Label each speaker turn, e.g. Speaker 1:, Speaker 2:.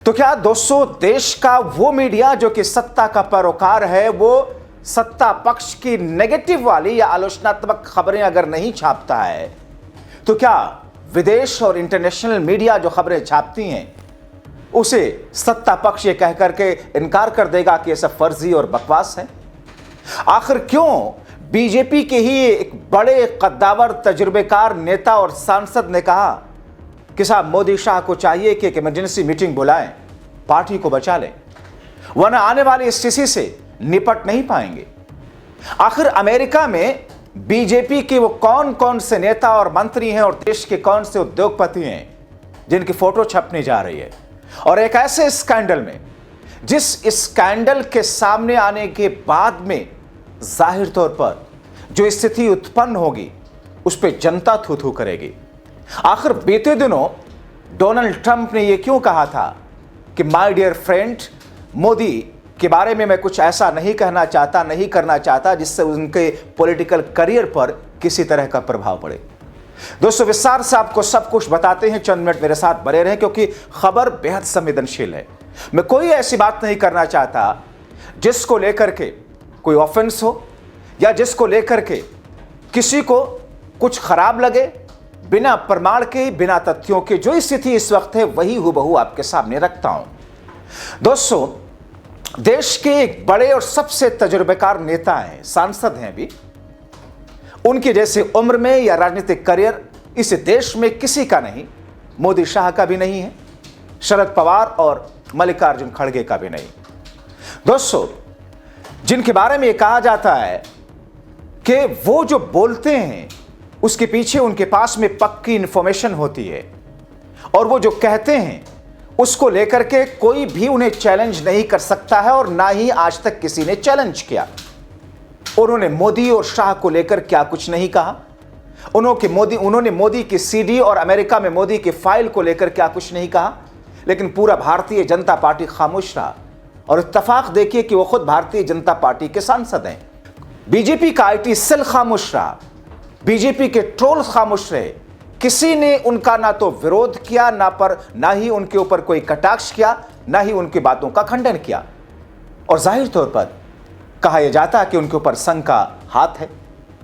Speaker 1: तो क्या दोस्तों, देश का वो मीडिया जो कि सत्ता का पैरोकार है, वो सत्ता पक्ष की नेगेटिव वाली या आलोचनात्मक खबरें अगर नहीं छापता है, तो क्या विदेश और इंटरनेशनल मीडिया जो खबरें छापती हैं उसे सत्ता पक्ष ये कह करके इनकार कर देगा कि यह सब फर्जी और बकवास है? आखिर क्यों बीजेपी के ही एक बड़े कद्दावर तजुर्बेकार नेता और सांसद ने कहा कि साहब मोदी शाह को चाहिए कि एक इमरजेंसी मीटिंग बुलाएं, पार्टी को बचा लें, वरना आने वाली स्थिति से निपट नहीं पाएंगे। आखिर अमेरिका में बीजेपी के वो कौन कौन से नेता और मंत्री हैं और देश के कौन से उद्योगपति हैं जिनकी फोटो छपने जा रही है, और एक ऐसे स्कैंडल में जिस स्कैंडल के सामने आने के बाद में जाहिर तौर पर जो स्थिति उत्पन्न होगी उस पर जनता थू थू करेगी। आखिर बीते दिनों डोनाल्ड ट्रंप ने यह क्यों कहा था कि माय डियर फ्रेंड, मोदी के बारे में मैं कुछ ऐसा नहीं कहना चाहता, नहीं करना चाहता जिससे उनके पॉलिटिकल करियर पर किसी तरह का प्रभाव पड़े। दोस्तों, विस्तार से आपको सब कुछ बताते हैं, चंद मिनट मेरे साथ बने रहें क्योंकि खबर बेहद संवेदनशील है। मैं कोई ऐसी बात नहीं करना चाहता जिसको लेकर के कोई ऑफेंस हो या जिसको लेकर के किसी को कुछ खराब लगे। बिना प्रमाण के, बिना तथ्यों के जो स्थिति इस वक्त है वही हूबहू आपके सामने रखता हूं। दोस्तों, देश के एक बड़े और सबसे तजुर्बेकार नेता हैं, सांसद हैं भी, उनके जैसे उम्र में या राजनीतिक करियर इस देश में किसी का नहीं, मोदी शाह का भी नहीं है, शरद पवार और मल्लिकार्जुन खड़गे का भी नहीं। दोस्तों, जिनके बारे में यह कहा जाता है कि वो जो बोलते हैं उसके पीछे उनके पास में पक्की इंफॉर्मेशन होती है और वो जो कहते हैं उसको लेकर के कोई भी उन्हें चैलेंज नहीं कर सकता है और ना ही आज तक किसी ने चैलेंज किया। उन्होंने मोदी और शाह को लेकर क्या कुछ नहीं कहा, उन्होंने मोदी की सीडी और अमेरिका में मोदी की फाइल को लेकर क्या कुछ नहीं कहा, लेकिन पूरा भारतीय जनता पार्टी खामोश रहा। और इत्तेफाक देखिए कि वो खुद भारतीय जनता पार्टी के सांसद हैं। बीजेपी का आईटी सेल खामोश रहा, बीजेपी के ट्रोल्स खामोश रहे, किसी ने उनका ना तो विरोध किया, ना ही उनके ऊपर कोई कटाक्ष किया, ना ही उनकी बातों का खंडन किया। और जाहिर तौर पर कहा यह जाता कि उनके ऊपर संघ का हाथ है।